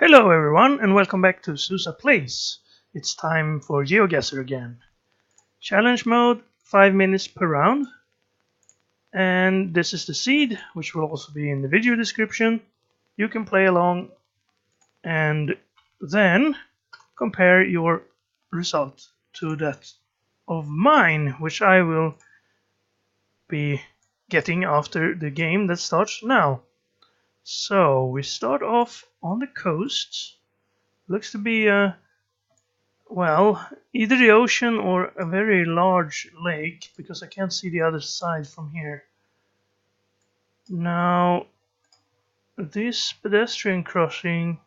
Hello everyone and welcome back to Susa Plays. It's time for GeoGuessr again. Challenge mode, 5 minutes per round. And this is the seed, which will also be in the video description. You can play along and then compare your result to that of mine, which I will be getting after the game that starts now. So we start off on the coast. Looks to be well, either the ocean or a very large lake, because I can't see the other side from here. Now, this pedestrian crossing,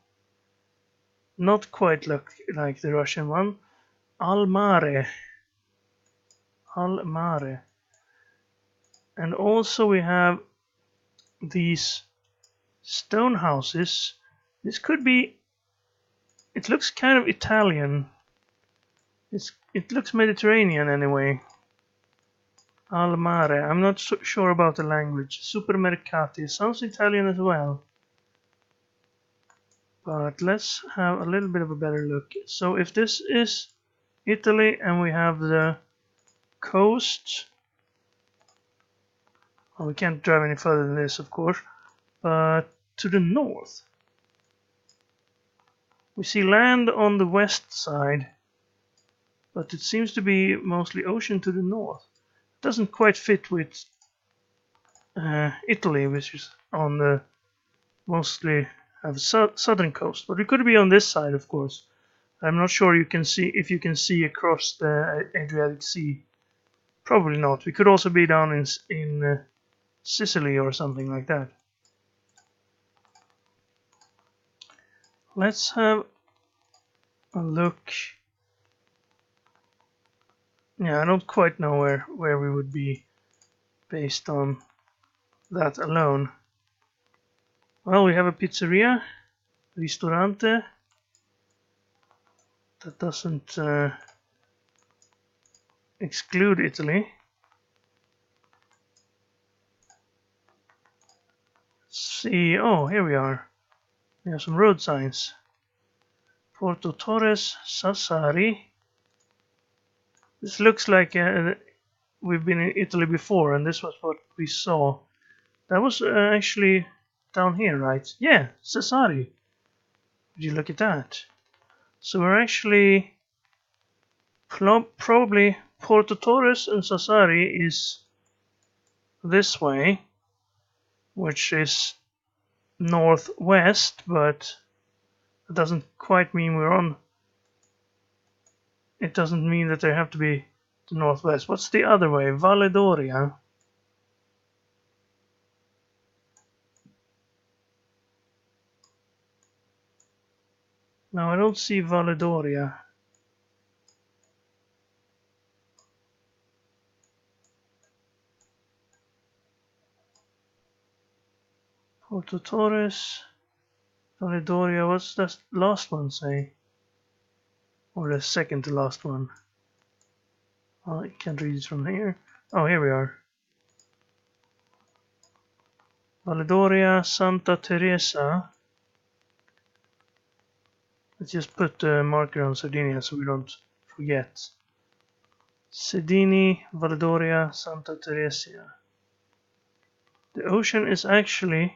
not quite like the Russian one. Al Mare. Al Mare. And also we have these stone houses. This could be, it looks kind of Italian. It looks Mediterranean anyway. Al Mare. I'm not so sure about the language. Supermercati. Sounds Italian as well. But let's have a little bit of a better look. So if this is Italy and we have the coast. Well, we can't drive any further than this, of course. But to the north. We see land on the west side. But it seems to be mostly ocean to the north. Doesn't quite fit with Italy, which is on the mostly have southern coast, but we could be on this side, of course. I'm not sure you can see if you can see across the Adriatic Sea. Probably not. We could also be down in Sicily or something like that. Let's have a look. Yeah, I don't quite know where we would be based on that alone. Well, we have a pizzeria, ristorante. That doesn't exclude Italy. Let's see. Oh, here we are. We have some road signs. Porto Torres, Sassari. This looks like we've been in Italy before, and this was what we saw. That was actually down here, right? Yeah, Sassari. Would you look at that? So we're actually probably Porto Torres and Sassari is this way, which is northwest, but it doesn't quite mean we're on. It doesn't mean that they have to be the northwest. What's the other way? Valle d'Oria. No, I don't see Valle d'Oria. Porto Torres, Valle d'Oria. What's that last one say? Or the second to last one? Oh, I can't read it from here. Oh, here we are. Valle d'Oria, Santa Teresa. Let's just put the marker on Sardinia so we don't forget. Sedini, Valle d'Oria, Santa Teresa. The ocean is actually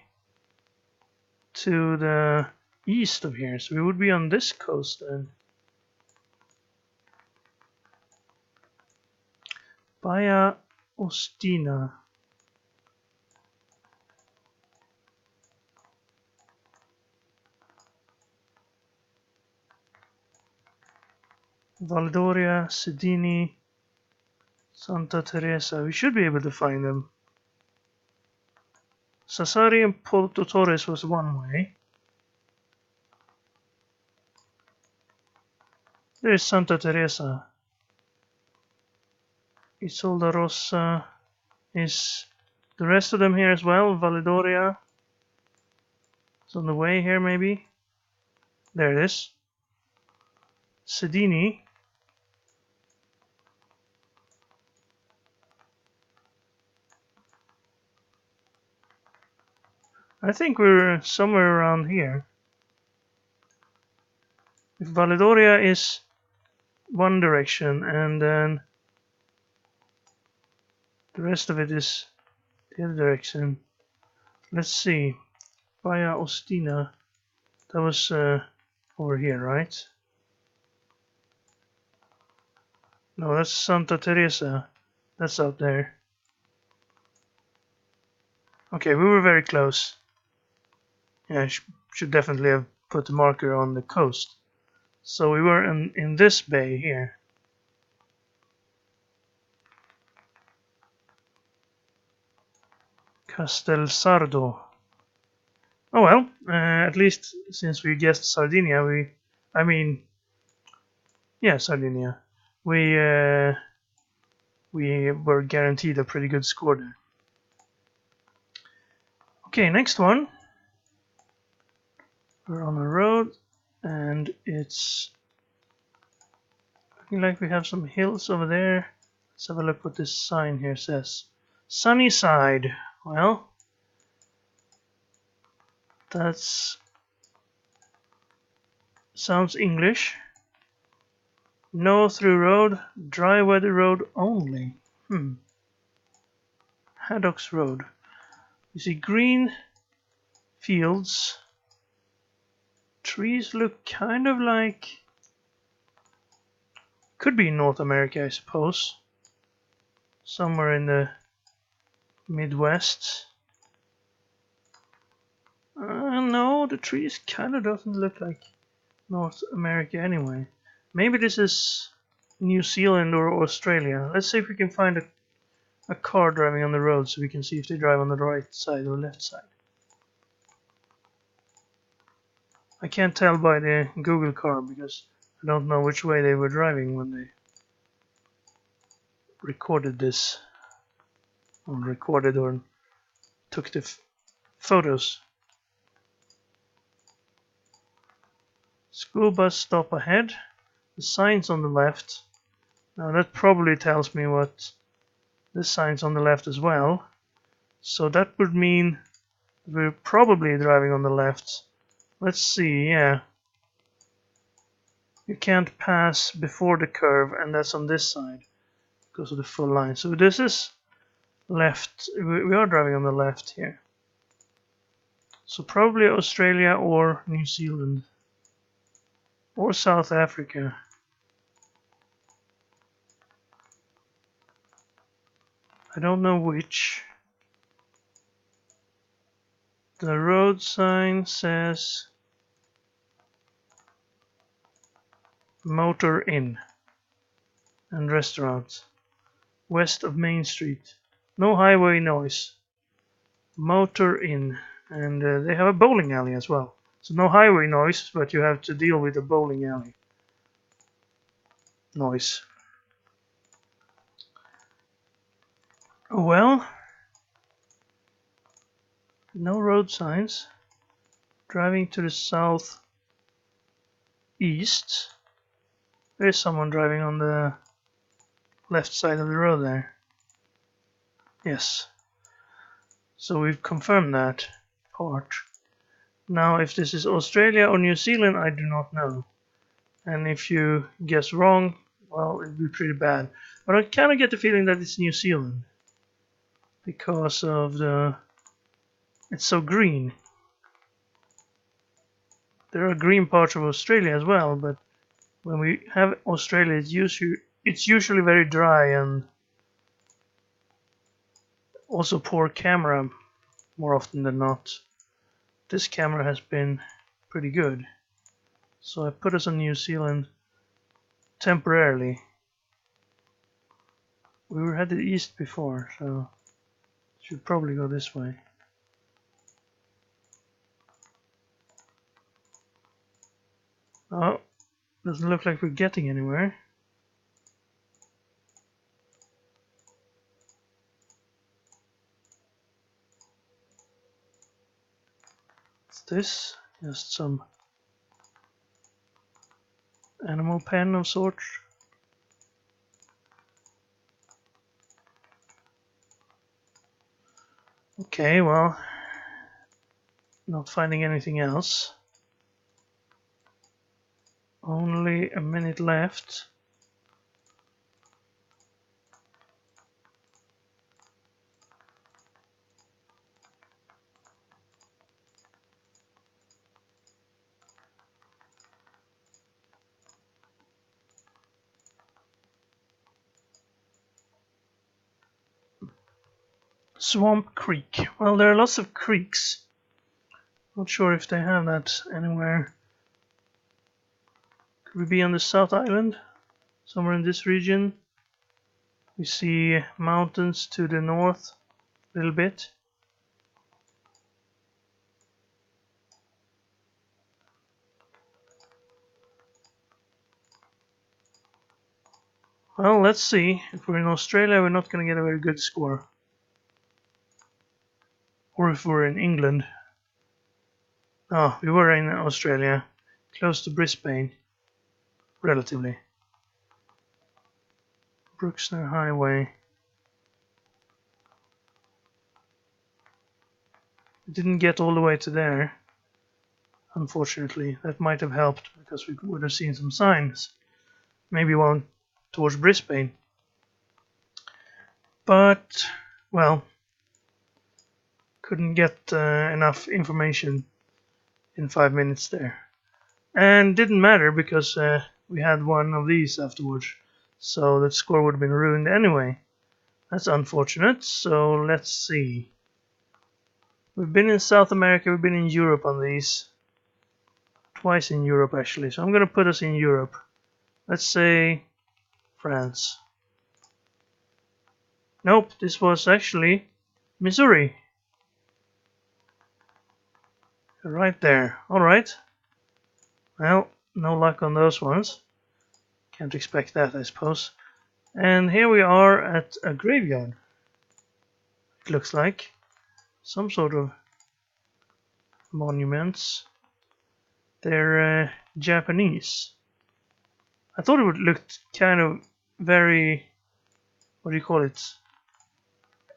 to the east of here, so we would be on this coast then. Baia Ostina. Valle d'Oria, Sedini, Santa Teresa. We should be able to find them. Sassari and Porto Torres was one way. There is Santa Teresa. Isolda Rossa is the rest of them here as well. Valle d'Oria. It's on the way here maybe. There it is. Sedini. I think we're somewhere around here. If Valedoria is one direction and then the rest of it is the other direction. Let's see. Baia Ostina. That was over here, right? No, that's Santa Teresa. That's out there. Okay, we were very close. Yeah, I should definitely have put the marker on the coast. So we were in this bay here. Castelsardo. Oh well, at least since we guessed Sardinia, Sardinia. We were guaranteed a pretty good score there. Okay, next one. We're on a road, and it's looking like we have some hills over there. Let's have a look what this sign here says. Sunny side. Well, that's sounds English. No through road, dry weather road only. Haddocks Road. You see green fields. Trees look kind of like... Could be in North America, I suppose. Somewhere in the Midwest. No, the trees kind of doesn't look like North America anyway. Maybe this is New Zealand or Australia. Let's see if we can find a car driving on the road so we can see if they drive on the right side or left side. I can't tell by the Google car because I don't know which way they were driving when they recorded this. Or recorded or took the photos. School bus stop ahead. The sign's on the left. Now that probably tells me what this sign's on the left as well. So that would mean we're probably driving on the left. Let's see, yeah. You can't pass before the curve, and that's on this side because of the full line. So this is left. We are driving on the left here. So probably Australia or New Zealand. Or South Africa. I don't know which. The road sign says Motor Inn and Restaurant west of Main Street. No highway noise. Motor Inn, and they have a bowling alley as well. So no highway noise, but you have to deal with the bowling alley noise. Well, no road signs. Driving to the south east. There is someone driving on the left side of the road there. Yes. So we've confirmed that part. Now if this is Australia or New Zealand, I do not know. And if you guess wrong, well, it'd be pretty bad. But I kind of get the feeling that it's New Zealand. Because of it's so green. There are green parts of Australia as well, but when we have Australia, it's usually very dry and also poor camera more often than not. This camera has been pretty good. So I put us on New Zealand temporarily. We were headed east before, so should probably go this way. Oh, doesn't look like we're getting anywhere. What's this? Just some animal pen of sorts. Okay, well, not finding anything else. Only a minute left. Swamp Creek. Well, there are lots of creeks. Not sure if they have that anywhere. Could we be on the South Island? Somewhere in this region? We see mountains to the north a little bit. Well, let's see. If we're in Australia, we're not going to get a very good score. Or if we're in England. Oh, we were in Australia. Close to Brisbane. Relatively. Brooksner Highway. We didn't get all the way to there. Unfortunately. That might have helped because we would have seen some signs. Maybe one towards Brisbane. But, well, couldn't get enough information in 5 minutes there. And didn't matter because we had one of these afterwards. So the score would have been ruined anyway. That's unfortunate. So let's see. We've been in South America, we've been in Europe on these. Twice in Europe actually. So I'm going to put us in Europe. Let's say France. Nope, this was actually Missouri. Right there. Alright. Well, no luck on those ones. Can't expect that, I suppose. And here we are at a graveyard. It looks like. Some sort of monuments. They're Japanese. I thought it would look kind of very, what do you call it?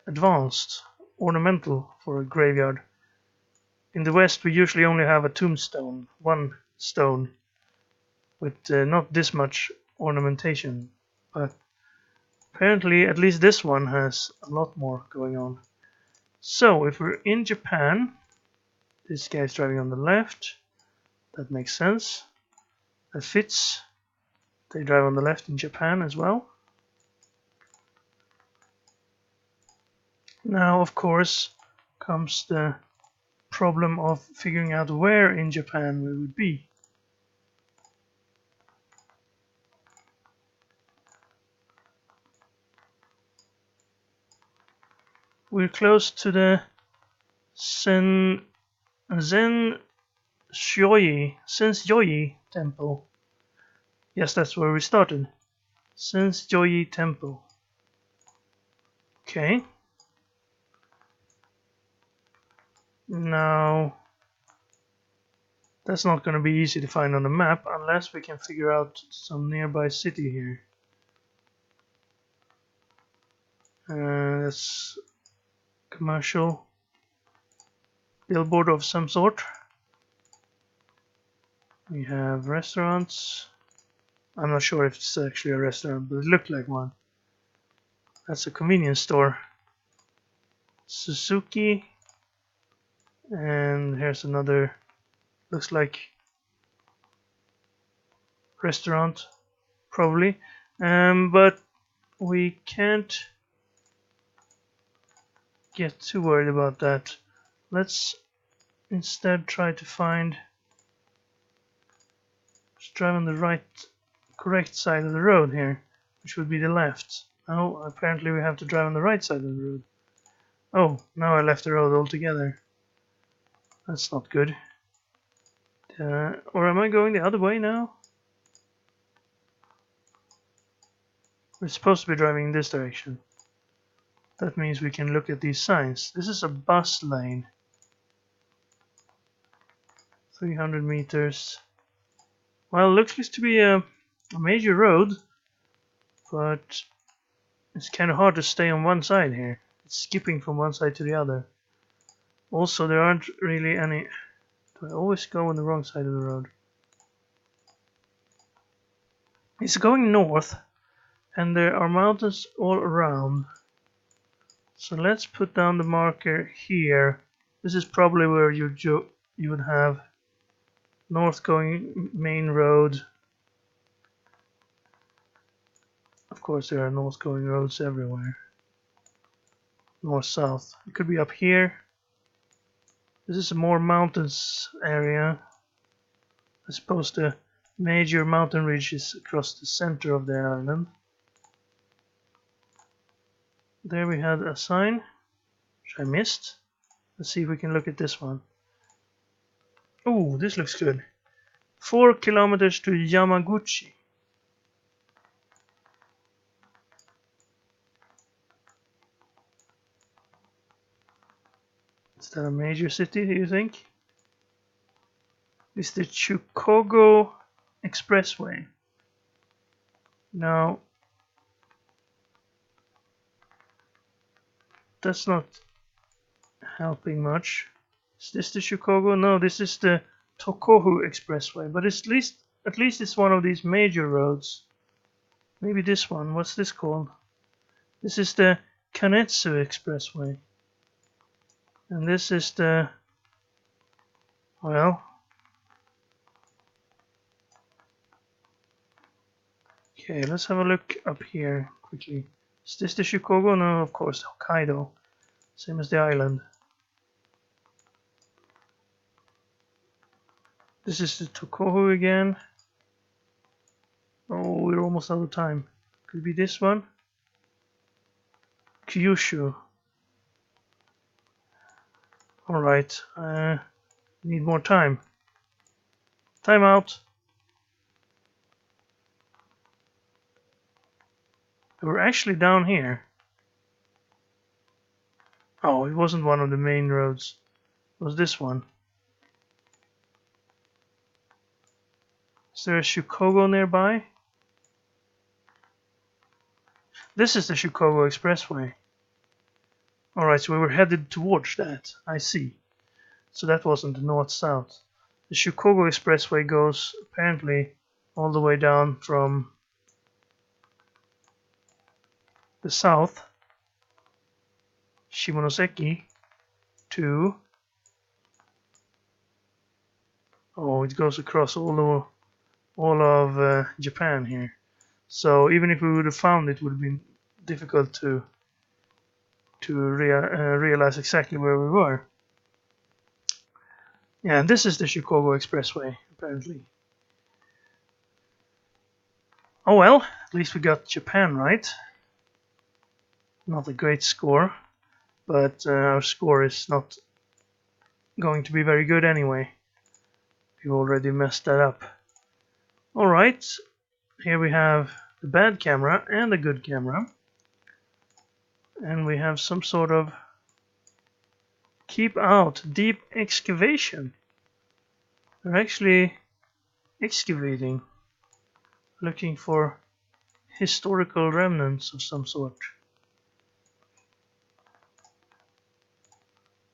Advanced, ornamental for a graveyard. In the West we usually only have a tombstone, one stone, with not this much ornamentation, but apparently at least this one has a lot more going on. So if we're in Japan, this guy's driving on the left, that makes sense, that fits. They drive on the left in Japan as well. Now of course comes the problem of figuring out where in Japan we would be. We're close to the Sensyoyi temple. Yes, that's where we started. Sensyoyi temple. Okay. Now, that's not going to be easy to find on the map unless we can figure out some nearby city here. That's commercial billboard of some sort. We have restaurants. I'm not sure if it's actually a restaurant, but it looked like one. That's a convenience store. Suzuki. And here's another, looks like restaurant, probably. But we can't get too worried about that. Let's instead try to find, let's drive on the correct side of the road here, which would be the left. Oh, apparently we have to drive on the right side of the road. Oh, now I left the road altogether. That's not good. Or am I going the other way now? We're supposed to be driving in this direction. That means we can look at these signs. This is a bus lane. 300 meters. Well, it looks to be a major road, but it's kind of hard to stay on one side here. It's skipping from one side to the other. Also, there aren't really any... Do I always go on the wrong side of the road? It's going north, and there are mountains all around. So let's put down the marker here. This is probably where you would have north going main road. Of course, there are north going roads everywhere. North south. It could be up here. This is a more mountains area. I suppose the major mountain ridge is across the center of the island. There we had a sign, which I missed. Let's see if we can look at this one. Oh, this looks good. 4 kilometers to Yamaguchi. Is that a major city, do you think? It's the Chukogo Expressway. Now, that's not helping much. Is this the Chukogo? No, this is the Tokohu Expressway. But at least it's one of these major roads. Maybe this one. What's this called? This is the Kanetsu Expressway. And this is the, well, okay, let's have a look up here quickly. Is this the Shikogo? No, of course, Hokkaido. Same as the island. This is the Tokohu again. Oh, we're almost out of time. Could it be this one? Kyushu. Alright, need more time. Time out. We're actually down here. Oh, it wasn't one of the main roads. It was this one. Is there a Shikogo nearby? This is the Shikogo Expressway. Alright, so we were headed towards that. I see. So that wasn't the north-south. The Shikogo Expressway goes apparently all the way down from the south, Shimonoseki, to... Oh, it goes across all of Japan here. So even if we would have found it, would have been difficult to realize exactly where we were. Yeah, and this is the Shikogo Expressway, apparently. Oh well, at least we got Japan right. Not a great score, but our score is not going to be very good anyway. We've already messed that up. Alright, here we have the bad camera and the good camera. And we have some sort of keep out deep excavation. They're actually excavating, looking for historical remnants of some sort.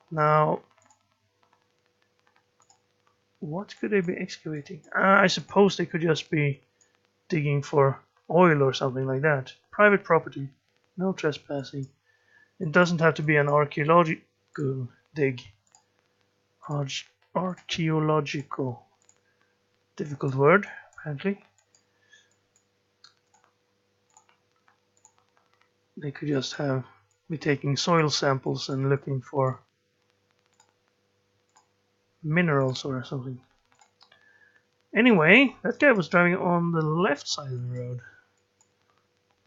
Now, what could they be excavating? I suppose they could just be digging for oil or something like that. Private property, no trespassing. It doesn't have to be an archaeological dig. Archaeological. Difficult word, apparently. They could just be taking soil samples and looking for minerals or something. Anyway, that guy was driving on the left side of the road.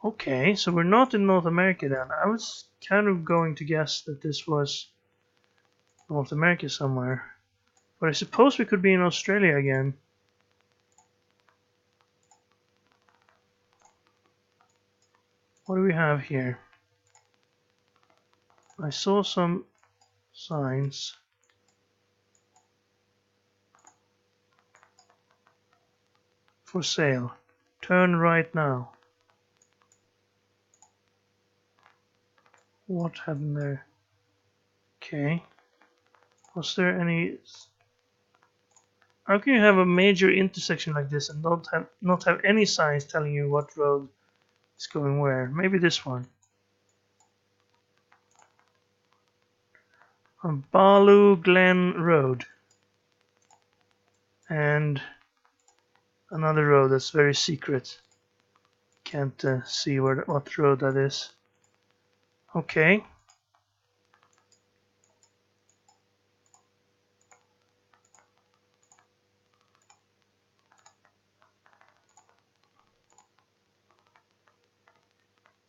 Okay, so we're not in North America then. I was kind of going to guess that this was North America somewhere. But I suppose we could be in Australia again. What do we have here? I saw some signs. For sale. Turn right now. What happened there? Okay. Was there any... How can you have a major intersection like this and not have any signs telling you what road is going where? Maybe this one. Balu Glen Road. And another road that's very secret. Can't see what road that is. Okay.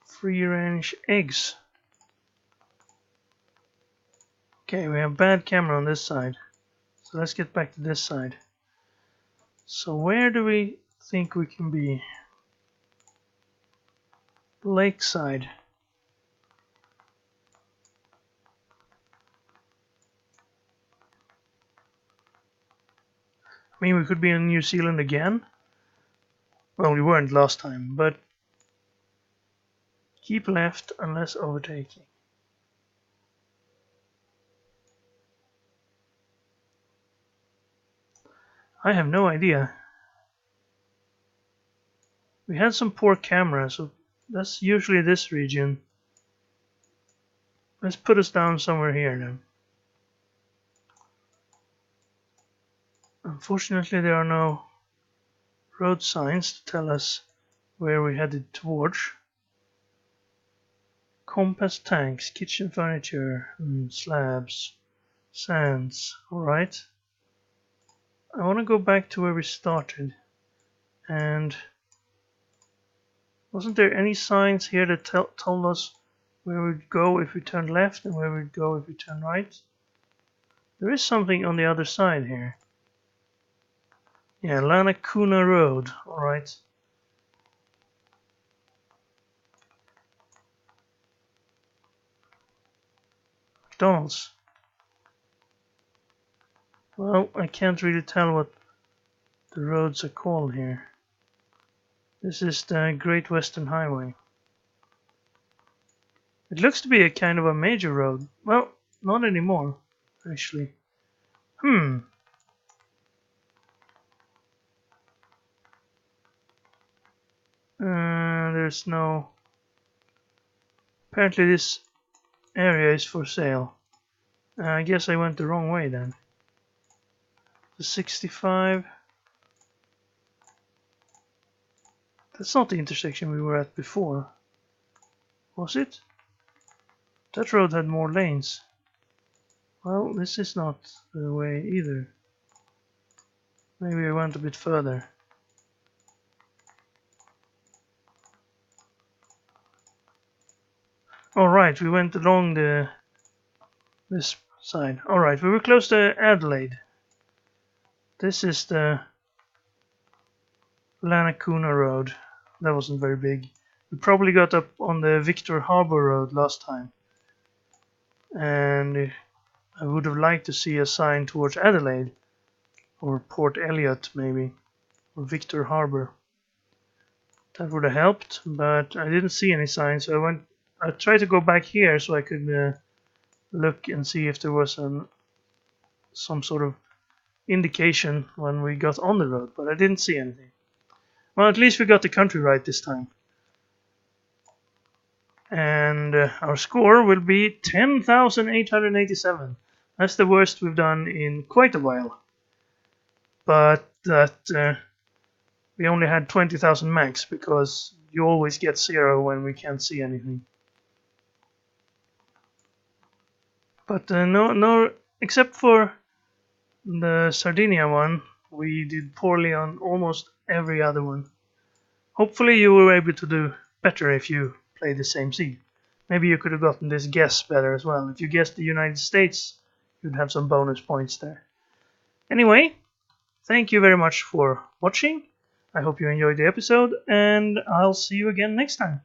Free range eggs. Okay, we have bad camera on this side. So let's get back to this side. So where do we think we can be? Lakeside. I mean, we could be in New Zealand again. Well, we weren't last time, but keep left unless overtaking. I have no idea. We had some poor camera, so that's usually this region. Let's put us down somewhere here then. Unfortunately, there are no road signs to tell us where we headed towards. Compass tanks, kitchen furniture, slabs, sands. Alright. I want to go back to where we started. And wasn't there any signs here that told us where we'd go if we turn left and where we'd go if we turn right? There is something on the other side here. Yeah, Lanakuna Road. Alright. McDonald's. Well, I can't really tell what the roads are called here. This is the Great Western Highway. It looks to be a kind of a major road. Well, not anymore, actually. There's no... Apparently this area is for sale. I guess I went the wrong way then. The 65... That's not the intersection we were at before. Was it? That road had more lanes. Well, this is not the way either. Maybe I went a bit further. Alright, we went along this side. Alright, we were close to Adelaide. This is the Lanakuna Road. That wasn't very big. We probably got up on the Victor Harbour Road last time. And I would have liked to see a sign towards Adelaide. Or Port Elliot maybe. Or Victor Harbour. That would have helped, but I didn't see any signs, so I tried to go back here so I could look and see if there was some sort of indication when we got on the road, but I didn't see anything. Well, at least we got the country right this time. And our score will be 10,887. That's the worst we've done in quite a while. But that we only had 20,000 max, because you always get 0 when we can't see anything. But no, except for the Sardinia one, we did poorly on almost every other one. Hopefully you were able to do better if you played the same seed. Maybe you could have gotten this guess better as well. If you guessed the United States, you'd have some bonus points there. Anyway, thank you very much for watching. I hope you enjoyed the episode, and I'll see you again next time.